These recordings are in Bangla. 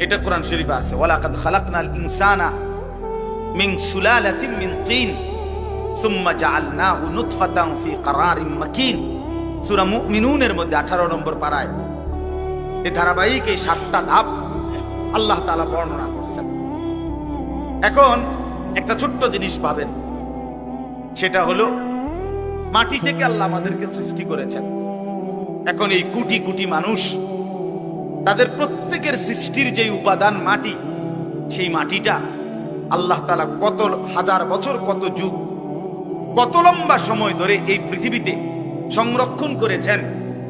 এটা কোরআন শরীফে আছে, ওয়ালাকাদ খালাকনাল ইনসানা মিন সুলালাতিন মিন তিন সুম্মা জাআলনাহু নুতফাতান ফি ক্বারারিন মাকিন। সূরা মুমিনুনের মধ্যে 18 নম্বর পারায় এই ধারাবাহিক এই 7টা ধাপ আল্লাহ তাআলা বর্ণনা করছেন। এখন একটা ছোট্ট জিনিস পাবেন, সেটা হলো মাটি থেকে আল্লাহ আমাদেরকে সৃষ্টি করেছেন। এখন এই কোটি কোটি মানুষ, তাদের প্রত্যেকের সৃষ্টির যে উপাদান মাটি, সেই মাটিটা আল্লাহ তাআলা কত হাজার বছর, কত যুগ, কত লম্বা সময় ধরে এই পৃথিবীতে সংরক্ষণ করেছেন,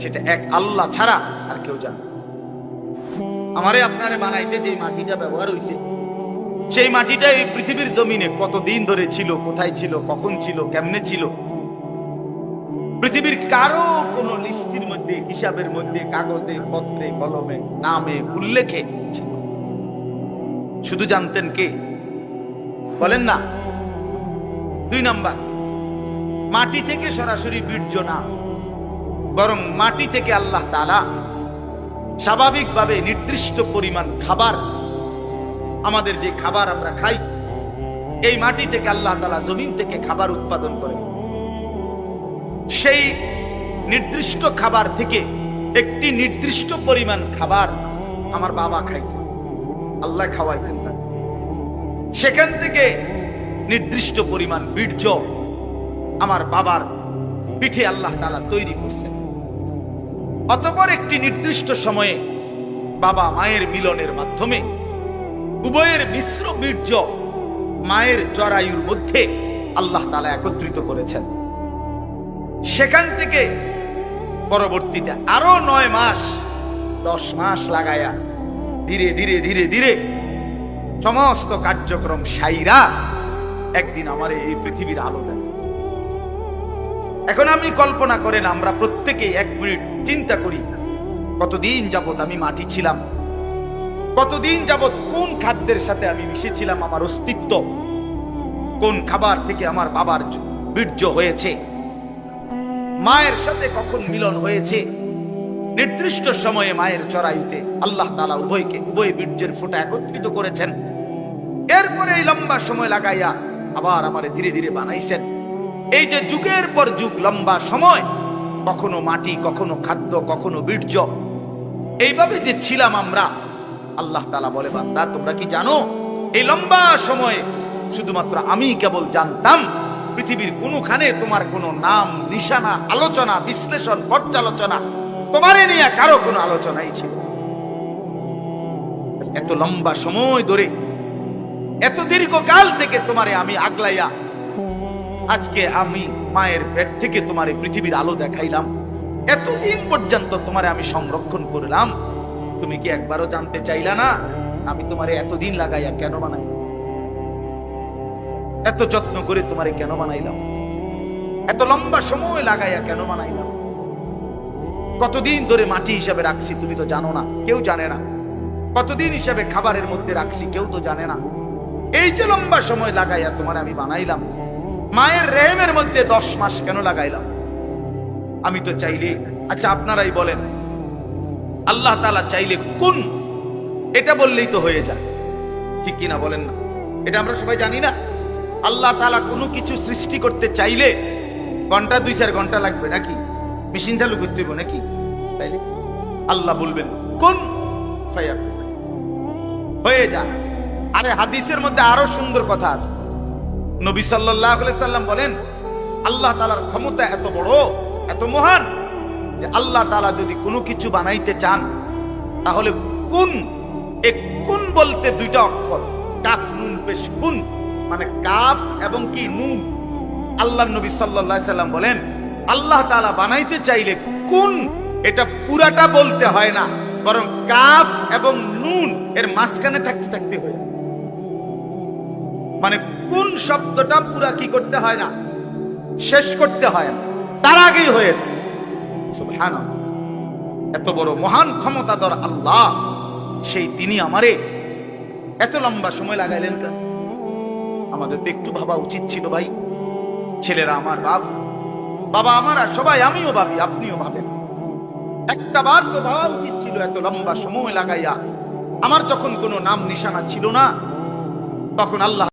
সেটা এক আল্লাহ ছাড়া আর কেউ জানে। আমারে আপনারে বানাইতে যে মাটিটা ব্যবহার হয়েছে, সেই মাটিটা এই পৃথিবীর জমিনে কতদিন ধরে ছিল, কোথায় ছিল, কখন ছিল, কেমনে ছিল, পৃথিবীর কারো কোনো লিস্টির মধ্যে, হিসাবের মধ্যে, কাগজে, পত্রে, কলমে, নামে, উল্লেখে ছিল। শুধু জানতেন কে? বলেন না। 2 নাম্বার, মাটি থেকে সরাসরি বীর্য না, বরং মাটি থেকে আল্লাহ তাআলা স্বাভাবিকভাবে নির্দিষ্ট পরিমাণ খাবার, আমাদের যে খাবার আমরা খাই, এই মাটি থেকে আল্লাহ তাআলা জমিন থেকে খাবার উৎপাদন করে। সেই নির্দিষ্ট খাবার থেকে একটি নির্দিষ্ট পরিমাণ খাবার আমার বাবা খাইছে, আল্লাহ খাওয়াইছেন তাকে। সেখান থেকে নির্দিষ্ট পরিমাণ বীর্য আমার বাবার পিঠে আল্লাহ তাআলা তৈরি করছেন। অতঃপর একটি নির্দিষ্ট সময়ে বাবা মায়ের মিলনের মাধ্যমে উভয়ের মিশ্র বীর্য মায়ের জরায়ুর মধ্যে আল্লাহ তাআলা একত্রিত করেছেন। সেখান থেকে পরবর্তীতে আরো 9 মাস 10 মাস লাগায়া ধীরে ধীরে ধীরে ধীরে সমস্ত কার্যক্রম সাইরা একদিন আমার এই পৃথিবীর আলো দেখাচ্ছে। এখন আপনি কল্পনা করেন, আমরা প্রত্যেকে 1 মিনিট চিন্তা করি, কতদিন যাবত আমি মাটি ছিলাম, কতদিন যাবত কোন খাদ্যের সাথে আমি মিশেছিলাম, আমার অস্তিত্ব কোন খাবার থেকে আমার বাবার বীর্য হয়েছে, মায়ের সাথে কখন মিলন হয়েছে। নির্দিষ্ট সময়ে মায়ের জরায়ুতে আল্লাহ তাআলা উভয় বীর্যের ফোঁটা একত্রিত করেছেন। এরপরে এই লম্বা সময় লাগাইয়া আবার আমারে ধীরে ধীরে বানাইছেন। এই যে যুগের পর যুগ লম্বা সময়, কখনো মাটি, কখনো খাদ্য, কখনো বীর্য, এইভাবে যে ছিলাম আমরা, আল্লাহ তাআলা বলে, বান্দা তোমরা কি জানো এই লম্বা সময়ে শুধুমাত্র আমি কেবল জানতাম, পৃথিবীর কোনখানে তোমার কোনো নাম, নিশানা, আলোচনা, বিশ্লেষণ, পর্যালোচনা, তোমারে নিয়ে কারো কোনো আলোচনাই ছিল। এত লম্বা সময় ধরে, এত দীর্ঘকাল থেকে তোমারে আমি আগলাইয়া আজকে আমি মায়ের পেট থেকে তোমারে পৃথিবীর আলো দেখাইলাম, এতদিন পর্যন্ত তোমারে আমি সংরক্ষণ করলাম। তুমি কি একবারও জানতে চাইলা না আমি তোমারে এতদিন লাগাইয়া কেন বানাই, এত যত্ন করে তোমারে কেন বানাইলাম, এত লম্বা সময় লাগাইয়া কেন বানাইলাম, কতদিন ধরে মাটি হিসাবে রাখছি তুমি তো জানো না, কেউ জানে না। কতদিন হিসাবে খাবারের মধ্যে রাখছি কেউ তো জানে না। এই যে লম্বা সময় লাগাইয়া তোমার আমি বানাইলাম, মায়ের রেহেমের মধ্যে 10 মাস কেন লাগাইলাম আমি তো চাইলে, আচ্ছা আপনারাই বলেন, আল্লাহ তাআলা চাইলে কোন, এটা বললেই তো হয়ে যায়, ঠিক কিনা বলেন না? এটা আমরা সবাই জানি না। আল্লাহ তাআলা কোনো কিছু সৃষ্টি করতে চাইলে ঘন্টা 2-4 ঘন্টা লাগবে নাকি? মেশিন চালু করতে হইব নাকি? তাইলে আল্লাহ বলবেন কোন ফায়াকুন, হয়ে যা। আরে হাদিসের মধ্যে আরো সুন্দর কথা আছে। নবী সাল্লাল্লাহু আলাইহি সাল্লাম বলেন, আল্লাহ তাআলার ক্ষমতা এত বড়, এত মহান, যে আল্লাহ তাআলা যদি কোনো কিছু বানাইতে চান, তাহলে কুন, এক কুন বলতে 2টা অক্ষর, কাফ নুন পেশ, কুন মানে কাফ এবং কি নুন। আল্লাহর নবী সাল্লাল্লাহু আলাইহি সাল্লাম বলেন, আল্লাহ তাআলা বানাইতে চাইলে কুন, এটা পুরাটা বলতে হয় না, বরং কাফ এবং নুন এর মাঝখানে থাকতে থাকতে হয়। মানে কোন শব্দটা পুরা কি করতে হয় না, শেষ করতে হয় না, তার আগেই হয়ে যায়। সুবহানাল্লাহ, এত বড় মহান ক্ষমতাধর আল্লাহ, সেই তিনি আমারে এত লম্বা সময় লাগাইলেন কেন? আমাদের তো একটু ভাবা উচিত ছিল ভাই। ছেলেরা আমার বাপ, বাবা আমার, সবাই, আমিও ভাবি, আপনিও ভাবেন, একটা বার তো ভাবা উচিত ছিল এত লম্বা সময় লাগাইয়া আমার যখন কোনো নাম নিশানা ছিল না, তখন আল্লাহ